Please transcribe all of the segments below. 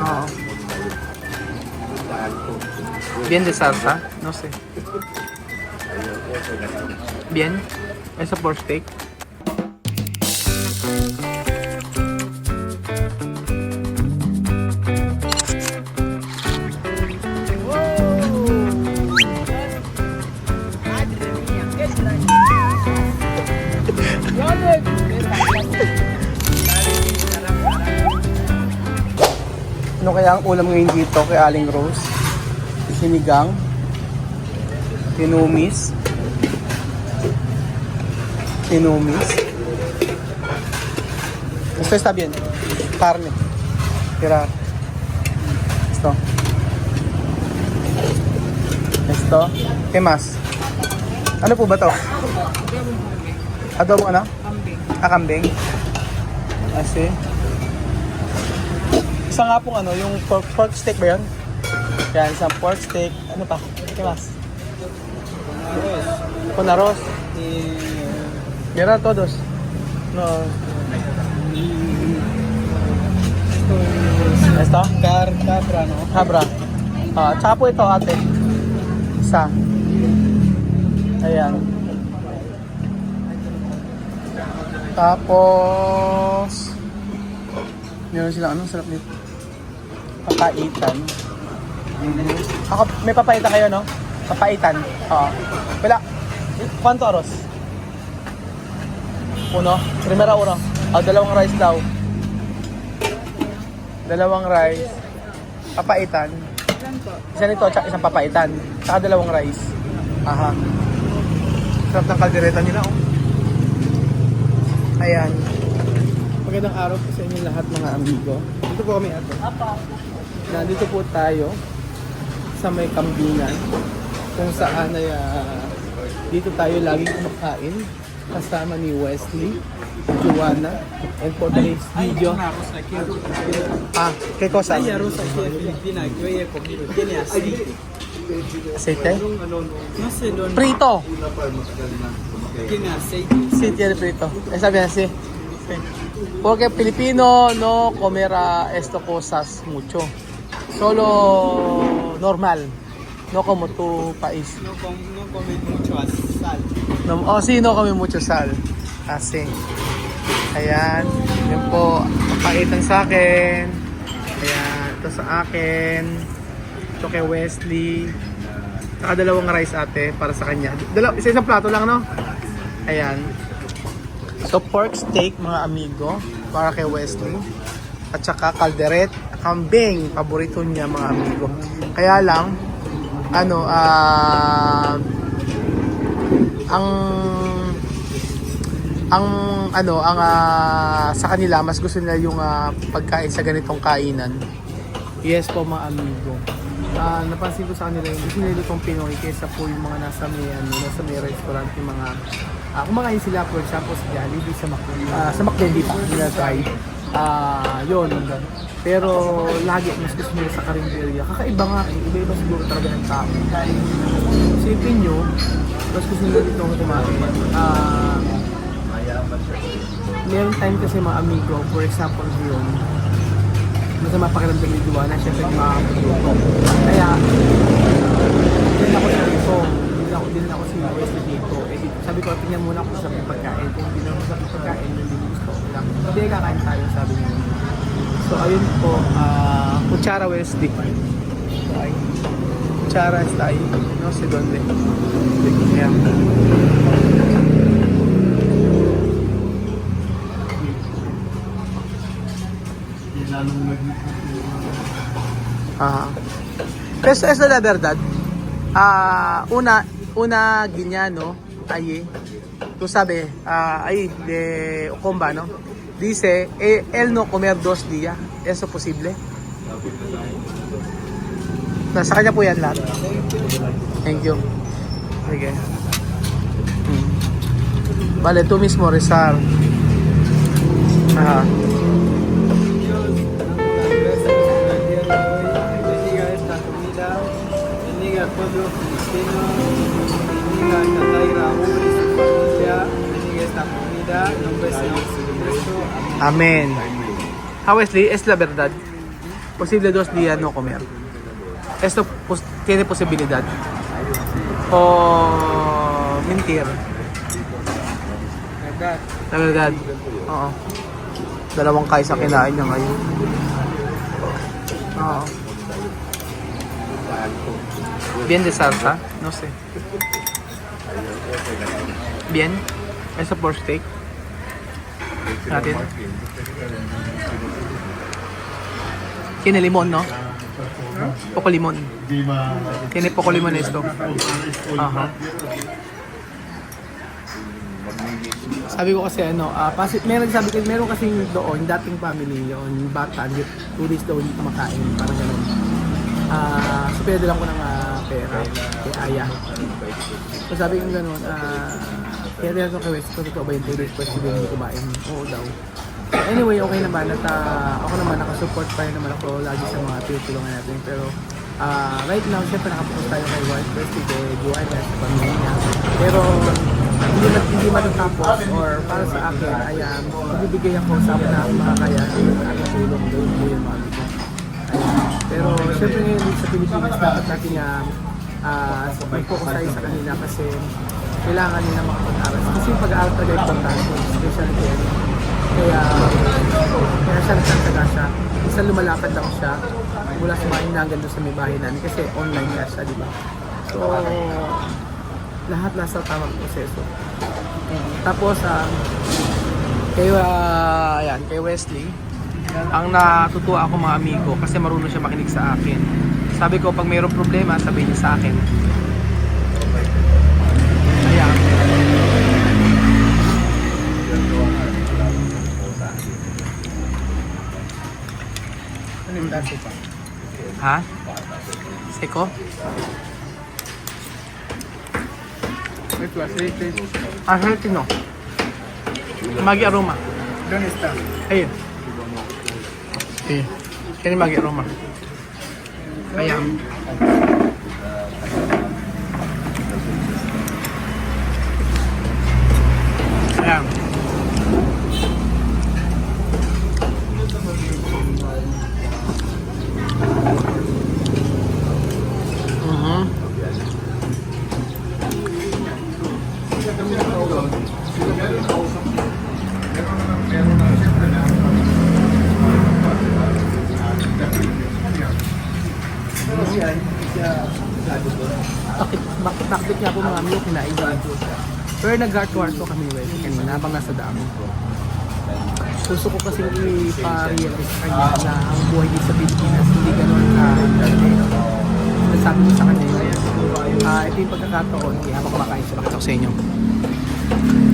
Oo. Bien de salsa? No sé. Bien. Eso por steak. Ano kaya ang ulam ngayon dito kay Aling Rose? Sinigang, tinumis, esto está bien, carne, tira, esto, ¿qué más? Ano po ba to? Adobong ano? Kambing. Kasi isa nga pong ano, yung pork steak ba yun? Yan, isang pork steak. Ano pa? ¿Qué más? Con arroz. Yan todos. No. Esto? Cabra, no? Cabra. Tsaka po ito ate. Isa. Ayan. Tapos meron silang anong sarap nito? Papaitan. Ako, may papaitan kayo, no? Papaitan. Oo. Wala. Quanto arroz? Uno? Primera uno. Dalawang rice daw. Dalawang rice. Papaitan. Isa nito, tsaka isang papaitan. Tsaka dalawang rice. Aha. Sarap ng kaldereta nila, oh. Ayan. Magandang araw po sa inyo lahat mga amigo. Dito po kami ato. Nandito po tayo sa may Kambingan kung saan ay dito tayo laging kumakain kasama ni Wesley, Joanna, and for today's video ¿qué cosa? Hay arroz aquí en Filipinas, yo he comido, tiene aceite. ¿Aceite? No sé dónde. Frito. Tiene aceite. Sí, tiene frito. Está bien así. Sí. Porque Filipino no comerá esto cosas mucho. Solo normal. No como tu país. No come mucho sal. No, sí, no come mucho sal. Así. Ayan. Yan po. Pakaitan sa akin. Ayan. Ito sa akin. Ito kay Wesley. Saka dalawang rice ate para sa kanya. Isa-isang plato lang, no? Ayan. So, pork steak, mga amigo, para kay Wesley. At saka kaldereta, kambing, paborito niya, mga amigo. Kaya lang, ano, sa kanila, mas gusto nila yung pagkain sa ganitong kainan. Yes po, mga amigo. Napansin ko sa kanila yung gusto nila itong Pinoy kaysa po yung mga nasa may restaurant, yung mga kumakain sila, for example, sa Jollibee, sa McDo, hindi pa nila try. Yun. Pero lagi mas gusto nila sa karinderya. Kakaiba nga, iba-iba siguro talaga ng tao. Isipin nyo, mas gusto nila dito kumain. Meron time kasi mga amigo, for example, yun, masama pakiramdam ni Joanna, syempre yung makakapagluto. Kaya, din ako si Wesley dito. Sabi ko, tingnan muna ako sa pagkain. Kung hindi naman sa pagkain, hindi gusto ko lang. Hindi kakain tayo, sabi niya. So, ayun po, Kutsara Wesley. Okay. Kutsara está ahí. No sé dónde. Ayan. Pero es la verdad. Una guiñano allí, tú sabes, ahí de Ocomba, ¿no? Dice, él no comer 2 días, ¿eso posible? Nasa kanya po yan lahat. Thank you. Sige. Vale, tú mismo rezar. Ajá. Bendiga al pueblo filipino, bendiga a Tatay Raúl y su familia, bendiga esta comida, en nombre del Señor Jesucristo. Amén. Wesley, es la verdad. Posible 2 días no comer. Esto tiene posibilidad. O mentir. Agad. La verdad. Oo. Dalawang kais ang kinain niya ngayon. Oo. Bien de salsa? No sé. Bien. Eso por steak. Natin. Tiene limón, ¿no? Poco limón. Tiene poco limón esto. Aha. Sabi ko kasi meron kasing doon, dating family yun, bata, 2 days daw hindi kumakain, parang gano'n. So pinadalan ko ng pera kay Aya. So sabi ko gano'n, kaya rin ako kay West, totoo ba yung 2 days pa hindi kumain? Oo daw. Anyway, okay naman at ako naman nakasupport pa rin naman ako lagi sa mga tinutulungan natin. Pero right now, syempre nakapokus tayo kay Wild First, kay Juan at sa pamilya niya. Pero hindi matatapos or para sa akin ay magbibigay ako sa mga kaya at tulong doon po yung mga ko. Pero syempre ngayon dito sa Pilipinas dapat natin mag-focus tayo sa kanila kasi kailangan nila makapag-aral. Kasi yung pag-aaral talaga importante, especially kaya siya nagtataga siya. Isang lumalakad lang siya mula sa mga hinagan doon sa may bahay namin kasi online nga siya, di ba? So, lahat nasa tamang proseso. Tapos, kay Wesley, ang natutuwa ako mga amigo kasi marunong siya makinig sa akin. Sabi ko, pag mayroong problema, sabihin niya sa akin. Ayan. Ano yung dato pa? Ha? Seko? Ito, aceite. Aceite no. Magi aroma. ¿Dónde está? Ayun. Sí. Kaya magi aroma. Ayan. Ayan. Bakit nga po mga amigo kinain ko. Pero nag-kwarto kami kanina habang nasa damo. Gusto ko kasing i-realize sa kanya na ang buhay dito sa Pilipinas hindi gano'n nasabi ko sa kanya ito yung pagkakataon habang kumakain siya, bakit ako sa inyo.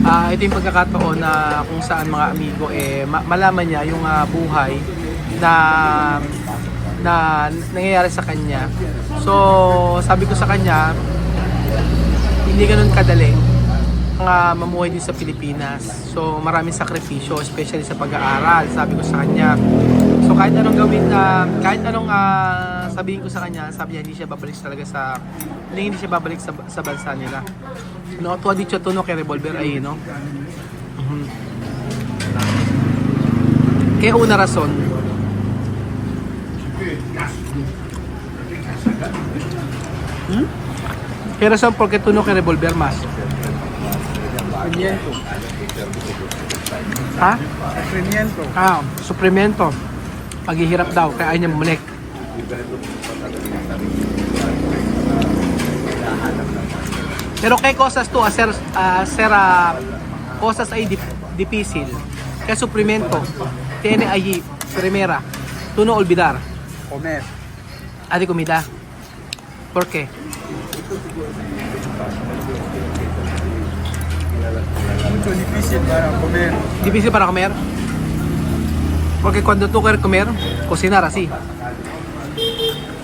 Ito yung pagkakataon na kung saan mga amigo malaman niya yung buhay na nangyayari sa kanya. So sabi ko sa kanya, hindi ganun kadali ang mamuhay din sa Pilipinas. So maraming sakripisyo, especially sa pag-aaral, sabi ko sa kanya. So kahit anong gawin kahit anong sabihin ko sa kanya, sabi niya hindi siya babalik sa bansa nila. No, tu ha dicho tu no que revolver ahí, no? Kaya una razón. Kaya razón porque tu no que revolver más. Sufrimiento. Ha? Sufrimiento. Sufrimiento. Paghihirap daw, kaya ayaw niya bumalik. Pero kay cosas to hacer cosas ay difícil. Kaya sufrimiento tiene allí primera, tú no olvidar. Comer. De comida. ¿Por qué? Mucho difícil para comer. Difícil para comer. Porque cuando tú quieres comer, cocinar así.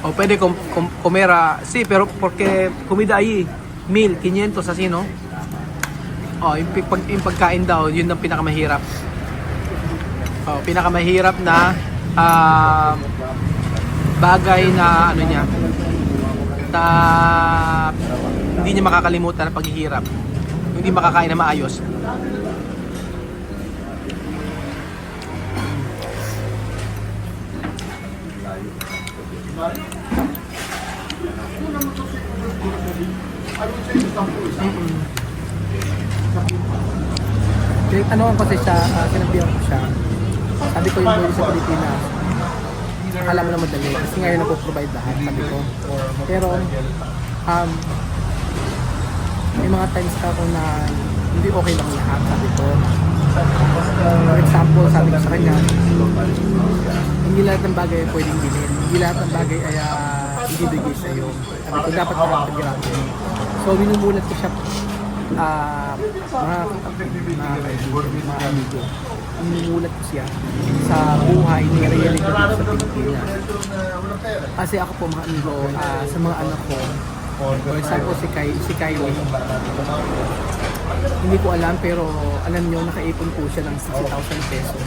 O puede comer sí, pero porque comida ahí 1,500 así, no? Yung pagkain daw, yun ang pinakamahirap. Pinakamahirap na bagay na ano niya, na hindi niya makakalimutan ang paghihirap. Hindi makakain na maayos. Tinanong ko kasi siya, sinabihan ko siya. Sabi ko yung buhay sa Pilipinas, akala mo na madali kasi ngayon napoprovide lahat, sabi ko. Pero, may mga times ako na hindi okay lang lahat, sabi ko. For example, sabi ko sa kanya, hindi lahat ng bagay ay pwedeng bilhin. Hindi lahat ng bagay ay ibibigay sa iyo. Sabi ko, dapat pag-grabe. So, minumulat ko siya, mga amigo. Minumulat ko siya sa buhay ni reality dito sa Pilipinas. Kasi ako po mga amigo, sa mga anak ko, for example, si Kylie, hindi ko alam pero alam nyo, nakaipon po siya ng 60,000 pesos.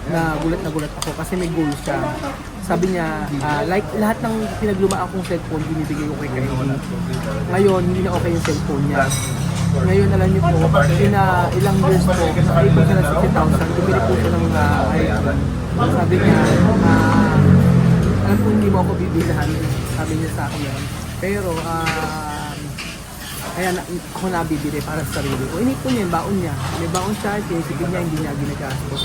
Na gulat ako kasi may goal siya. Sabi niya, like lahat ng pinaglumaan kong cellphone, binibigay ko kay Kylie. Ngayon, hindi na okay yung cellphone niya. Ngayon, alam niyo po, ilang years po, nakaipon siya ng 60,000, bumili po siya ng iPhone. Sabi niya, alam po hindi mo ako bibilahan, sabi niya sa akin yan. Pero, kaya ako nabibili para sa sarili ko. Inipon niya yung baon niya. May baon siya, sinisipin niya, hindi niya ginagastos.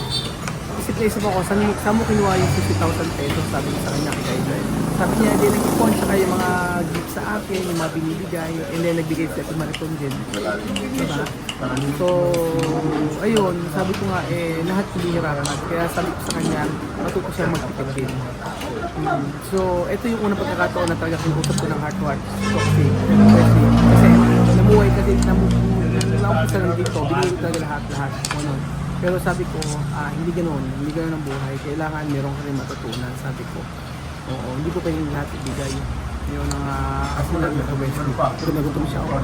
Isip ako, saan mo kinuha yung 50,000 pesos? Sabi niya sa kanya kay Kylie. Sabi niya, hindi nag-ipon siya kayo mga gift sa akin, yung mga binibigay, and then nagbigay siya kung mariton din. Diba? So, ayun, sabi ko nga, lahat hindi hirapan. Kaya sabi ko sa kanya, matuto siya magtipid din. So, ito yung unang pagkakataon na talaga kinusap ko ng heart to heart. Kasi namuhay kasi, naumpisa lang dito, binili ko talaga lahat. Pero sabi ko, hindi ganoon ang buhay. Kailangan meron ka rin matutunan, sabi ko. Oo, hindi ko pwedeng lahat ibigay. Yun ang kasulat na kabesi. Pero nagutom siya ako.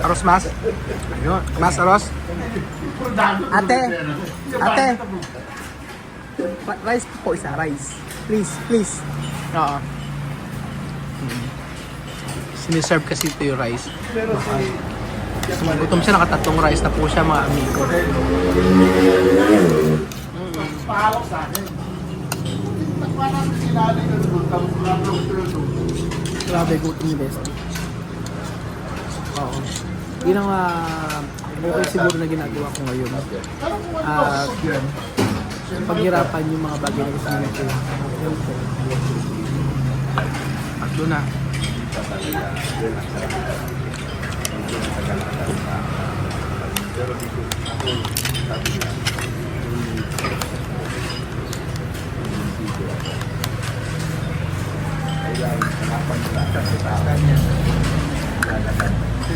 Aros mas? Ayun, mas aros? Ate! Rice po isa, rice. Please. Oo. Siniserve kasi ito yung rice. Gutom siya, nakatatlong rice na po siya mga amigo. Pahawak sa akin. Nagpanan si nanay ko doon, Grabe, gutom ni Best. Oo. Yun ang okay siguro na ginagawa ko ngayon. Paghirapan yung mga bagay na gusto nyo ito. At doon na.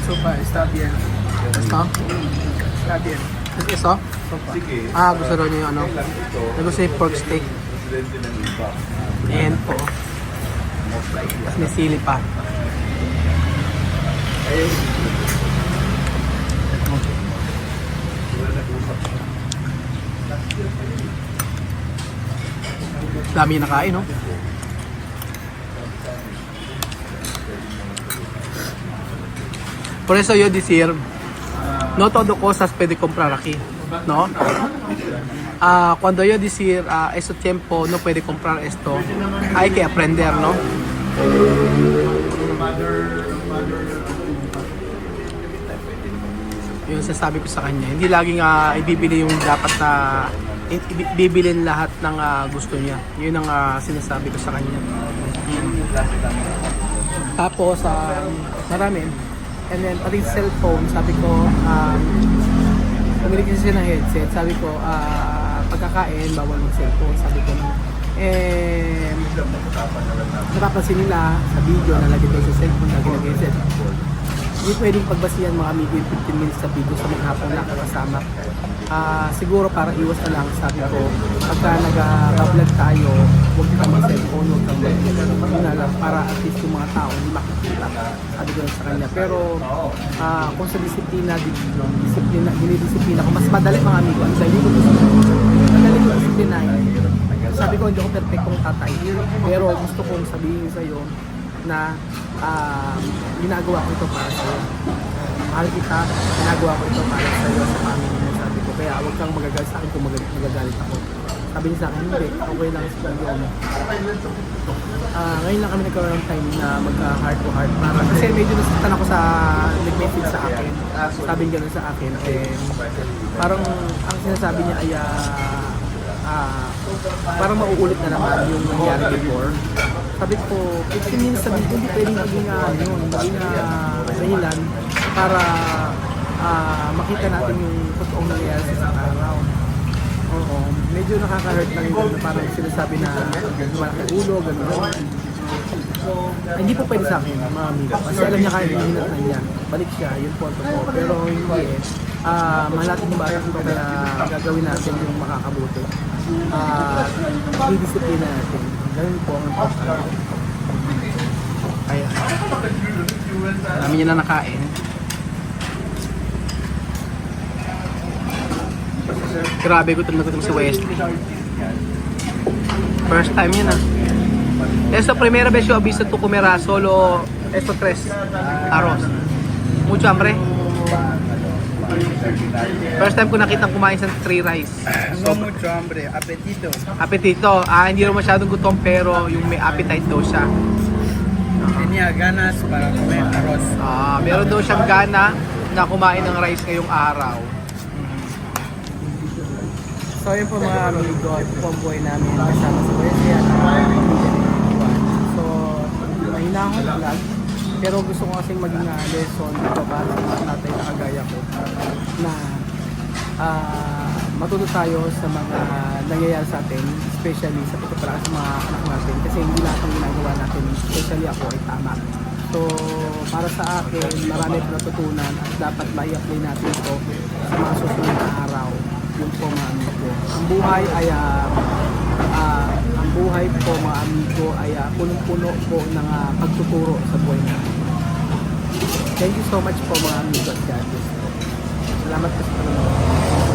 Sopa, está bien. ¿Está? Está bien. ¿Es eso? Sopa. Gusto daw niyo yung ano? Gusto niyo yung pork steak. Ayan po. Mas may sili pa. Dami na kain, no? Por eso yo decir, no todo cosas puede comprar aquí, ¿no? Cuando yo decir, ese tiempo no puede comprar esto, hay que aprender, ¿no? Yung sasabi ko sa kanya, hindi laging ibibili yung dapat na bibilin lahat ng gusto niya. Yun ang sinasabi ko sa kanya. Tapos, marami. And then, pati cellphone, sabi ko, pumili kasi siya ng headset. Sabi ko, pagkakain, bawal mag-cellphone. Sabi ko, napapansin nila sa video na lagi tayo sa cellphone, lagi nag-headset. Hindi pwedeng pagbasihan mga amigo yung 15 minutes sa video sa maghapon na kakasama. Siguro para iwas na lang, sabi ko, pagka nag-vlog tayo, huwag kang mag-cellphone, huwag kang mag-cellphone, para at least yung mga tao hindi makikita. Sabi ko sa kanya. Pero kung sa dinidisiplina ko, mas madali mga amigo. Ang dali ko madali ko disiplinahin. Sabi ko, hindi ako perfectong tatay. Pero gusto kong sabihin sa'yo, na ginagawa ko ito para sa'yo. Mahal kita, ginagawa ko ito para sa'yo sa family mo, sabi ko. Kaya huwag kang magagalit sa akin kung magagalit ako. Sabi niya sa akin, hindi, okay lang sa pag-iwan. Ngayon lang kami nagkaroon ng time na magka-heart to heart. Kasi medyo nasaktan ako sa nag-message sa akin. Sabi niya gano'n sa akin. And parang ang sinasabi niya ay parang mauulit na naman yung nangyari before. Sabi ko, 15 minutes sabi ko, hindi pwedeng maging dahilan para makita natin yung totoong nangyayari sa isang araw. Oo, medyo nakaka-hurt lang yun na parang sinasabi na malaki ulo, gano'n. Hindi po pwede sa akin, mga amigo. Kasi alam niya kaya hinat na niya. Balik siya, yun po ang totoo. Pero hindi eh. Mahal natin yung bata ito kaya gagawin natin yung makakabuti. Didisiplina natin. Ganun po ang totoo. Kaya, namin niya na nakain. Grabe, gutom na gutom si Wesley. First time yun ah. Esta primera vez yo he visto tu comer solo estos 3 arroz. Mucho hambre. First time ko nakitang kumain sa 3 rice. No mucho hambre, apetito. Apetito. Hindi rin masyadong gutom pero yung may appetite daw siya. Tenía ganas para comer arroz. Meron daw siyang gana na kumain ng rice ngayong araw. So yun po mga amigo, ito po ang buhay namin kasama sa Wesley at ang pamilya ni Juan. So, mahina akong vlog, pero gusto ko kasing maging lesson dito para sa mga tatay na kagaya ko na matuto tayo sa mga nangyayari sa atin, especially sa pagkaparaan sa mga anak natin kasi hindi lahat ng ginagawa natin, especially ako, ay tama. So, para sa akin, marami ko natutunan at dapat mai-apply natin ito sa mga susunod na araw. Yun po mga amigo. Ang buhay ay po mga amigo ay punong-puno po ng pagtuturo sa buhay natin. Thank you so much po mga amigo at God bless po. Salamat po sa panonood.